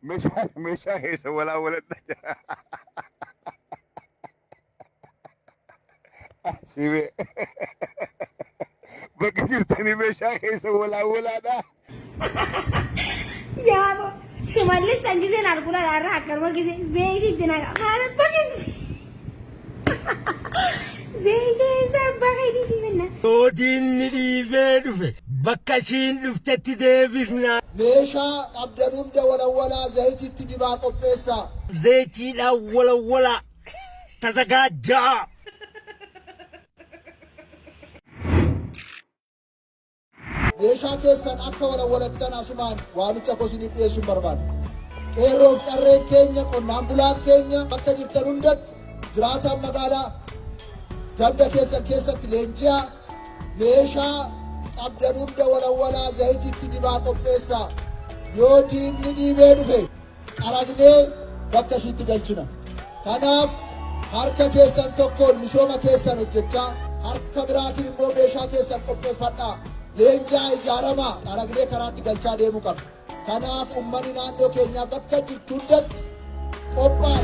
meeshaa keessa walaa waladha. Shibee bakka jirtanii meeshaa keessa walaa walaadha. Yaabo shimallis sanjiseen argula laarraa akkanuma gisee zeeyitii itti naqa maala bakkeetti zeeyitii isaa bakkeetti si minna. Oodiinni dhiibee dhufe bakka ishiin dhuftetti deebifna. Meeshaa qabdan hunda walawalaa zayitiitti dibaa qopheessaa. Zayitiidhaan walawala tazagaajaa. Meeshaa keessan akka walawalattan asumaan waamicha kosiniif dhiyeessuun barbaada. Qeerroof qarreen keenya qonnaan bulaan keenya bakka jirtan hundatti jiraataan magaalaa ganda keessan keessatti leenji'aa meeshaa qabdan hunda walawalaa zayitiitti dibaa qopheessaa. Yoo diinni dhiibee dhufe qaragnee bakka ishiitti galchina. Kanaaf harka keessan tokkoon misooma keessan hojjechaa harka biraatiin immoo meeshaa keessan qopheeffadhaa. Leenjaa ijaaramaa qaragnee karaatti galchaa deemuu qabna. Kanaaf uummanni naannoo keenyaa bakka jirtu hundatti qophaa'e.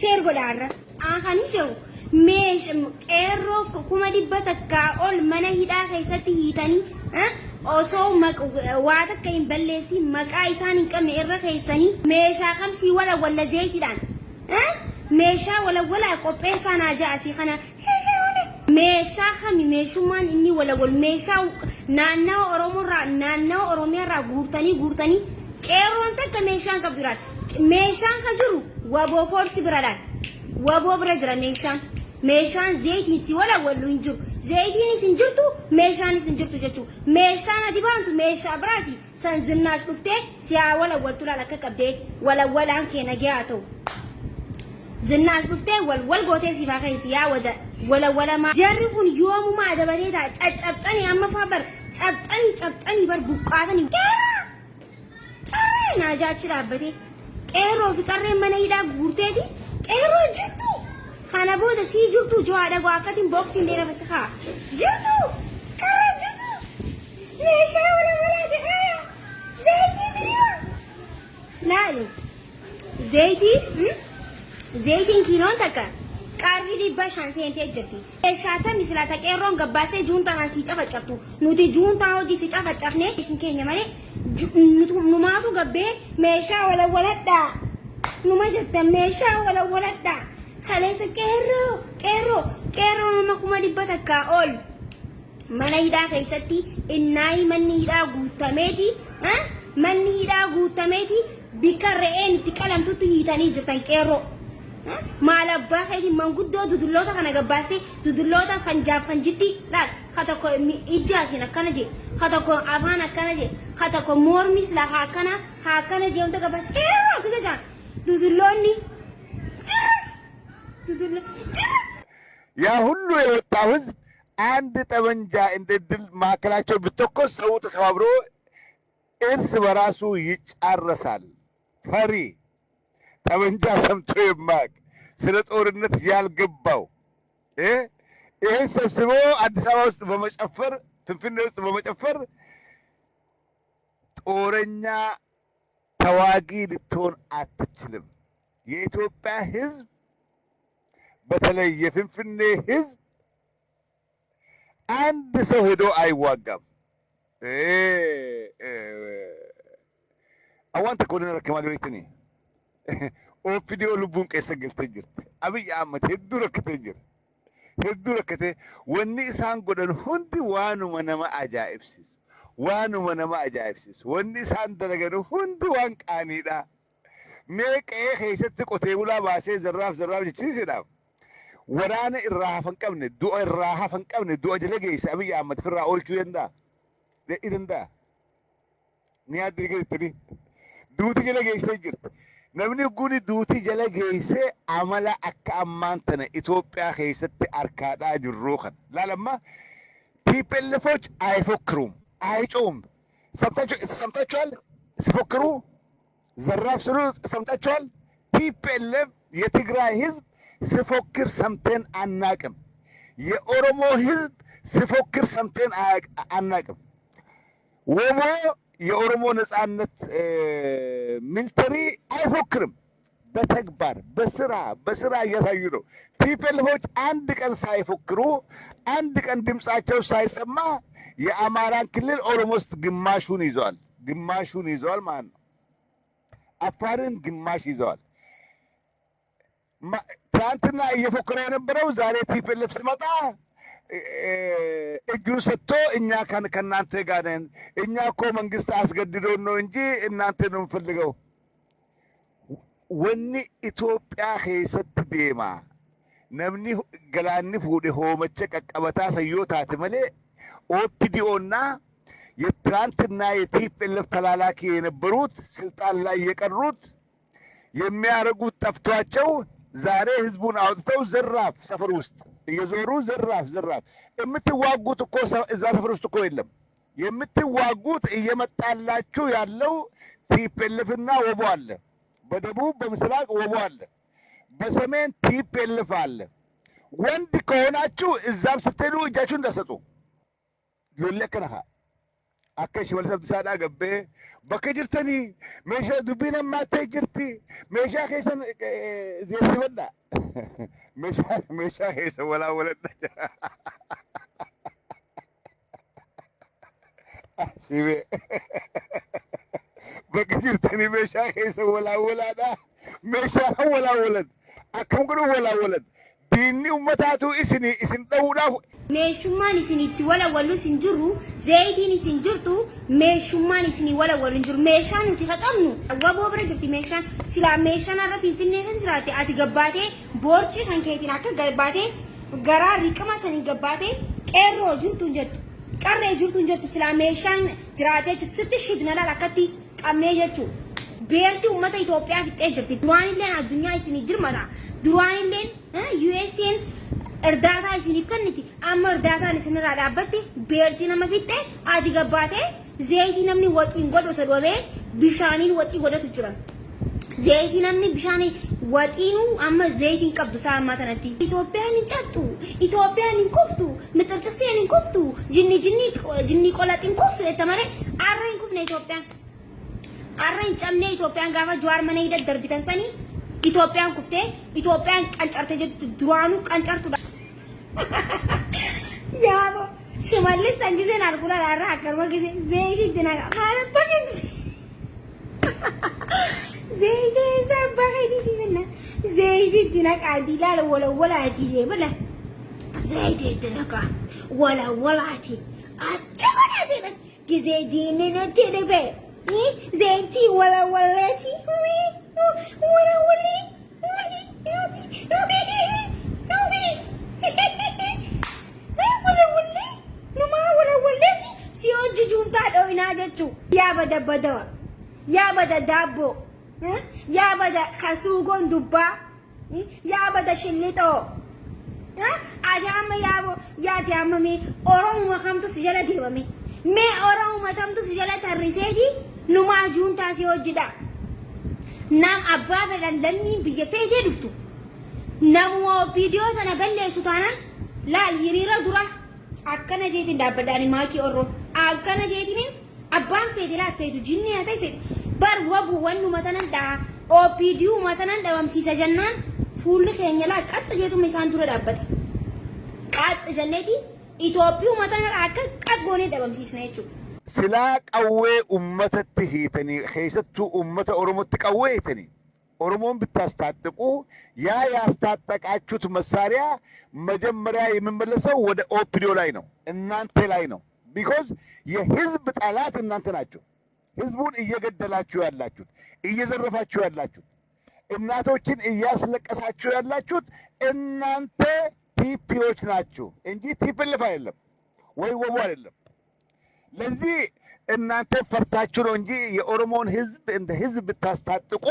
Sheer godhaarra akani sheewu qeerroo kuma dhibba takkaa ol mana hidhaa keessatti hiitanii osoo waa takka hin balleessin maqaa isaan hin qabne irra keessanii meeshaa kamsii wala zeeyitiidhaan meeshaa wala qopheessaa naa ja'asii kana meeshaa kami meeshummaan inni wal meeshaa naannawa oromiyaarraa guurtanii qeerroon takka meeshaan qabdu jiraadha. Meeshaan kan jiru waboo forsi biraadhaan waboo bira jira meeshaan zeeyitiin si walawallu hin jiru. Zeeyitiinis hin jirtu meeshaanis hin jirtu jechuudha. Meeshaan ati baantu meeshaa biraati san zinnaash dhuftee siyaa walawaltu laala akka qabdee walawalaan keenya gahaa ta'u. Zinnaash dhuftee wal gootee si baakee siyaa walawalamaa. Jarri kun yoomumaa dabalee ta'a caccabxanii amma fa'aa bar cabxanii bar buqqaatanii. Qarree naa jaachi dhaabbatee qeerroo fi qarreen mana hidhaa guurteeti qeerroo jirtu. Kana booda si jirtu jo'aadha goo akkatiin booksiin dheera basikaa jirtu qarree jirtu meeshaa walawalaa ta'ee zayitii diriira laalu zayitiin kiiloon takka qarshii 500 seentee jirti. Meeshaa mislaata qeerroon gabbaasee juuntaan si cafacaftu nuti juuntaa hojii si cafacafnee isin keenya malee numaatu gabbee meeshaa walawaladhaa numa jettan meeshaa walawaladhaa. Kaleessa qeerroo nama kuma dhibba takkaa ol mana hidhaa keessatti innaayi manni hidhaa guutameeti bikka re'een itti qalamtutti hiitanii jirtan qeerroo. Maal abbaa keetiin manguddoo dudulloota kana gabbaastee dudulloota fanjitti laal ka tokko ijjaasin akkana jee ka tokko afaan akkana jee ka tokko mormis lafa akkana jeemta gabbaas qeerroo akkana jaan dudulloonni ያ ሁሉ የወጣው ህዝብ አንድ ጠመንጃ እንደ ድል ማዕከላቸው ብትተኮስ ሰው ተሰባብሮ እርስ በራሱ ይጫረሳል። ፈሪ ጠመንጃ ሰምቶ የማያውቅ ስለ ጦርነት ያልገባው ይህን ሰብስቦ አዲስ አበባ ውስጥ በመጨፈር ፍንፍኔ ውስጥ በመጨፈር ጦረኛ ተዋጊ ልትሆን አትችልም። የኢትዮጵያ ህዝብ በተለይ የፍንፍኔ ህዝብ አንድ ሰው ሄዶ አይዋጋም። አዋንተ ኮሎኔል ከማል ቤትኒ ኦፒዲዮ ልቡን ቀሰ ገልተ ጅርት አብይ አህመድ ሄዱ ረከተ ወኒ ኢሳን ጎደን ሁንዲ ዋኑ መነማ አጃኢብሲስ ወኒ ኢሳን ደረገን ሁንዲ ዋን ቃኒዳ ሜቀ ኸይሰት ቆቴ ቡላ ባሴ ዘራፍ ጅቺሲዳፍ waraana irraa hafan qabne du'a jala geesse Abiy Ahmed firraa oolchuu danda'a ni addirgeettanii duuti jala geessee jirti. Namni kun duuti jala geessee amala akka ammaan tana Itoophiyaa keessatti arkaadhaa jirru kan laalamma TPLFዎች አይፎክሩም አይጮም ሰምታችኋል ሲፎክሩ ዘራፍ ስሉ ሰምታችኋል። TPLF የትግራይ ህዝብ ሲፎክር ሰምተን አናቅም። የኦሮሞ ህዝብ ሲፎክር ሰምተን አናቅም። ወሞ የኦሮሞ ነጻነት ሚሊተሪ አይፎክርም። በተግባር በስራ እያሳዩ ነው። ቲፒኤልኤፎች አንድ ቀን ሳይፎክሩ አንድ ቀን ድምጻቸው ሳይሰማ የአማራን ክልል ኦሮሞስት ግማሹን ይዘዋል ማለት ነው። አፋርን ግማሽ ይዘዋል። ትናንትና እየፎከረ የነበረው ዛሬ ቲፒኤልኤፍ ሲመጣ እጁን ሰጥቶ እኛ ከእናንተ ጋር ነን፣ እኛ እኮ መንግስት አስገድዶን ነው እንጂ እናንተ ነው የምንፈልገው። ወኒ ኢትዮጵያ ኬሰት ዴማ ነምኒ ገላኒ ፉዴ ሆመቸ ቀቀበታ ሰዮታት መሌ ኦፒዲኦና የትናንትና የቲፒኤልኤፍ ተላላኪ የነበሩት ስልጣን ላይ የቀሩት የሚያደርጉት ጠፍቷቸው ዛሬ ህዝቡን አውጥተው ዘራፍ ሰፈር ውስጥ እየዞሩ ዘራፍ የምትዋጉት እኮ እዛ ሰፈር ውስጥ እኮ የለም። የምትዋጉት እየመጣላችሁ ያለው ቲፒኤልኤፍና ወቦ አለ። በደቡብ በምስራቅ ወቦ አለ። በሰሜን ቲፒኤልኤፍ አለ። ወንድ ከሆናችሁ እዛም ስትሄዱ እጃችሁን እንዳሰጡ ሎለከነኻ አከሽ ወልሰብ ሳዳ ገቤ በከጅርተኒ ሜሻ ዱቢና ማተ ጅርቲ ሜሻ ከሰን ዘይፈዳ ሜሻ ከሰ ወላ ወለዳ ሲቤ በከጅርተኒ ሜሻ ከሰ ወላ ወላዳ ሜሻ ወላ ወለድ አከም ጉሩ ወላ ወለድ ዲኒ ኡመታቱ ኢስን ደውዳፍ meeshummaan isinitti wala wallu sin jiru zayitiin isin jirtu meeshummaan isini wala wallu jiru meeshaan nuti qabnu waboo bira jirti meeshaan sila meeshaan arra finfinnee kan jiraate ati gabbaatee boorci kan keetiin akka gabbaatee garaa riqama sanin gabbaatee qeerroo jirtu jettu qarree jirtu jettu sila meeshaan jiraatee sitti shidna laal akkatti qabnee jechuu beelti ummata Itoophiyaa fixee jirti duraan illee addunyaa isinii dirmata duraan illee USA'n እርዳታ isiniif kenniti amma እርዳታን isinirraa dhaabbatti beelti nama fixxe ati gabbaate zayitii namni waxiin godhatu dhoobee bishaaniin waxii godhatu jiran zayitii namni bishaanii waxiinu amma zayitiin qabdu isaa ammaa tanatti Itoophiyaan hin cattu Itoophiyaan hin kuftu mixirqiseen hin kuftu jinni qolaxiin kuftu jette malee arra hin kufne Itoophiyaan arra hin cabne Itoophiyaan gaafa Jawaar mana hidhat darbitan sanii Itoophiyaan kuftee Itoophiyaan qancarte jettu duraanuu qancartudha. Yaabo shimallis sanjiseen argula laarraa akkaruma gisee zayitii itti naqa maal abbaa keetis zayitii isa abbaa keetis minna zayitii itti naqaa diilaala walawwalaati jee bala zayitii itti naqa walawwalaati acha godhate gisee diinni nutti dhufe zayitii walawwalaati walawwalii ya bada dabo ya bada kasugon dubba ya bada shillito ajama yabo ya tiama me oromo kamtu sijala dibame me oromo tamtu sijala tarriseti numa junta si hojida nam abba belalani biye fete duftu namwo video tana balle sutanan laal hirira dura akkana jeetin dabbadani maaki orro akkana jeetinin abbaan fete la fetu jinni atay fetu bar wabu wannu matanan da OPDU matanan da wamsisa jannaan fuulli keenya la qaxxa jeetu misaan dura dabbata qaxxa janneti Itoophiyu matanan akka qax goone dabamsiisna jechuudha ስላ ቀዌ ኡመተት ሂተኒ ኸይሰቱ ኡመተ ኦሮሞት ቀዌ ሂተኒ ኦሮሞን ብታስታጥቁ ያ ያስታጠቃችሁት መሳሪያ መጀመሪያ የሚመለሰው ወደ ኦፒዲዮ ላይ ነው እናንተ ላይ ነው ቢኮዝ የህዝብ ጠላት እናንተ ናችሁ ህዝቡን እየገደላችሁ ያላችሁት እየዘረፋችሁ ያላችሁት እናቶችን እያስለቀሳችሁ ያላችሁት እናንተ ቲፒዎች ናችሁ እንጂ ቲፒኤልኤፍ አይደለም ወይ ወቦ አይደለም ለዚህ እናንተ ፈርታችሁ ነው እንጂ የኦሮሞን ህዝብ እንደ ህዝብ ብታስታጥቁ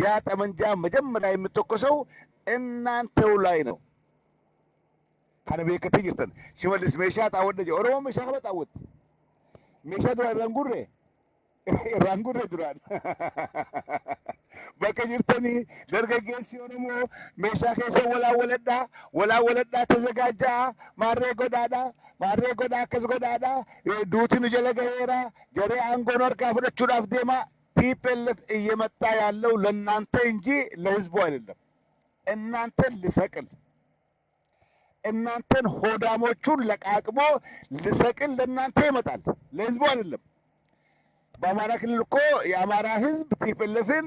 ያ ጠመንጃ መጀመሪያ የምትተኮሰው እናንተው ላይ ነው ከነቤ ከተይርተን ሽመልስ ሜሻ ታወደጀ ኦሮሞ ሜሻ ከበጣውት ሜሻ ዱራን ጉሬ irraan gurre duraan. Bakka jirtanii dargaggeessi Oromoo meeshaa keessa walaa tazagaajaa maarree godaa akkas godaadha duuti nu jala gaheera jaree aangoon harkaa fudhachuudhaaf deema TPLF እየመጣ ያለው ለእናንተ እንጂ ለህዝቡ አይደለም። እናንተን ሊሰቅል እናንተን ሆዳሞቹን ለቃቅሞ ሊሰቅል ለእናንተ ይመጣል፣ ለህዝቡ አይደለም። በአማራ ክልል እኮ የአማራ ህዝብ TPLFን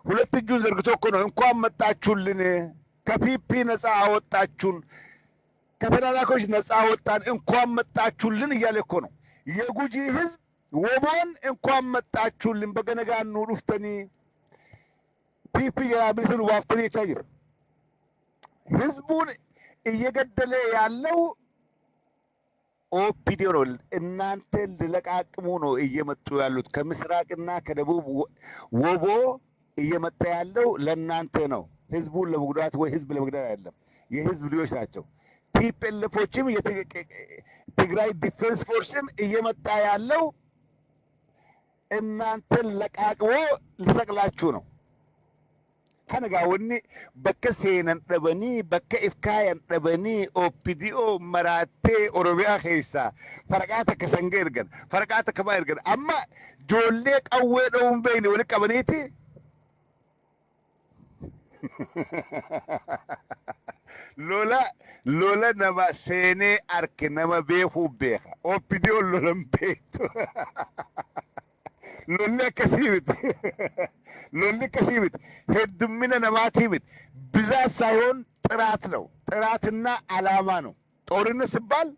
ሁለት እጁን ዘርግቶ እኮ ነው እንኳን መጣችሁልን፣ ከፒፒ ነፃ አወጣችሁን፣ ከተላላኮች ነፃ አወጣን፣ እንኳን መጣችሁልን እያለ እኮ ነው። የጉጂ ህዝብ ወቦን እንኳን መጣችሁልን በገነጋኑ ሩፍተኒ ፒፒ ያብልስሉ ዋፍተኒ ይቻይር ህዝቡን እየገደለ ያለው ኦፒዲዮ ነው። እናንተን ልለቃቅሙ ነው እየመጡ ያሉት ከምስራቅና ከደቡብ ወቦ እየመጣ ያለው ለእናንተ ነው። ህዝቡን ለመጉዳት ወይ ህዝብ ለመግደል አይደለም። የህዝብ ልጆች ናቸው። TPLFዎችም የትግራይ ዲፌንስ ፎርስም እየመጣ ያለው እናንተን ለቃቅሞ ሊሰቅላችሁ ነው። ከነጋውኒ በከ ሴነን ደበኒ በከ ኢፍካያን ደበኒ ኦፒዲኦ መራቴ ኦሮሚያ ኬሳ ፈረቃተ ከሰንገ ይርገን ፈረቃተ ከባ ይርገን አማ ጆሌ ቀዌ ደውን በይኒ ወል ቀበኔቲ ሎላ ነማ ሴኔ አርክ ነማ ቤሁ ቤኻ ኦፒዲኦ ሎለም ቤቱ ሎሌ ከሲብት ሄድምነ ነማቲብት ብዛት ሳይሆን ጥራት ነው። ጥራትና አላማ ነው። ጦርነት ሲባል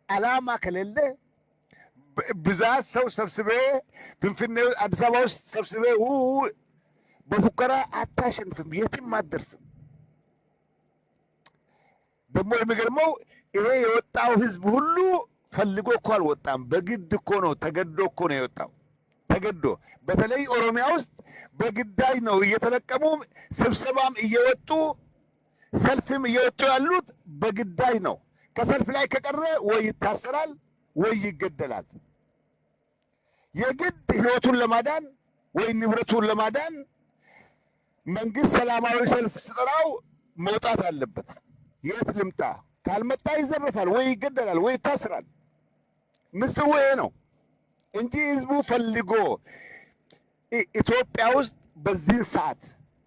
አላማ ከሌለ ብዛት ሰው ሰብስቤ ፍንፍኔ አዲስ አበባ ውስጥ ሰብስቤ በፉከራ አታሸንፍም፣ የትም አትደርስም። ደግሞ የሚገርመው ይሄ የወጣው ህዝብ ሁሉ ፈልጎ እኮ አልወጣም፣ በግድ እኮ ነው፣ ተገዶ እኮ ነው የወጣው። ተገዶ በተለይ ኦሮሚያ ውስጥ በግዳይ ነው እየተለቀሙ ስብሰባም እየወጡ ሰልፍም እየወጡ ያሉት በግዳይ ነው። ከሰልፍ ላይ ከቀረ ወይ ይታሰራል ወይ ይገደላል። የግድ ህይወቱን ለማዳን ወይ ንብረቱን ለማዳን መንግስት ሰላማዊ ሰልፍ ሲጠራው መውጣት አለበት። የት ልምጣ ካልመጣ ይዘረፋል ወይ ይገደላል ወይ ይታሰራል። ምስጢሩ ይሄ ነው እንጂ ህዝቡ ፈልጎ ኢትዮጵያ ውስጥ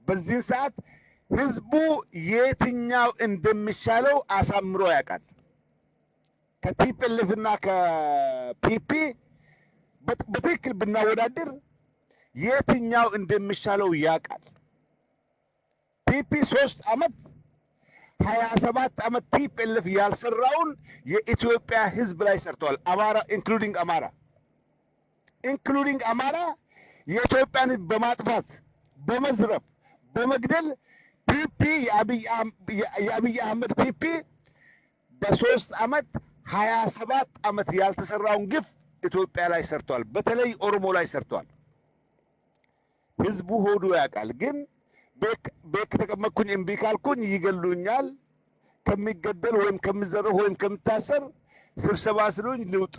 በዚህ ሰዓት ህዝቡ የትኛው እንደሚሻለው አሳምሮ ያውቃል። ከቲፒኤልኤፍና ከፒፒ በትክክል ብናወዳድር የትኛው እንደሚሻለው ያውቃል። ፒፒ 3 ዓመት 27 ዓመት TPLF ያልሰራውን የኢትዮጵያ ህዝብ ላይ ሰርተዋል። አማራ ኢንክሉዲንግ አማራ የኢትዮጵያን በማጥፋት በመዝረፍ በመግደል ፒፒ የአብይ አህመድ ፒፒ በ3 ዓመት 27 ዓመት ያልተሰራውን ግፍ ኢትዮጵያ ላይ ሰርተዋል። በተለይ ኦሮሞ ላይ ሰርተዋል። ህዝቡ ሆዱ ያውቃል። ግን ቤት ተቀመጥኩኝ እምቢ ካልኩኝ ይገሉኛል፣ ከሚገደል ወይም ከሚዘረፍ ወይም ከምታሰር ስብሰባ ስሉኝ ልውጣ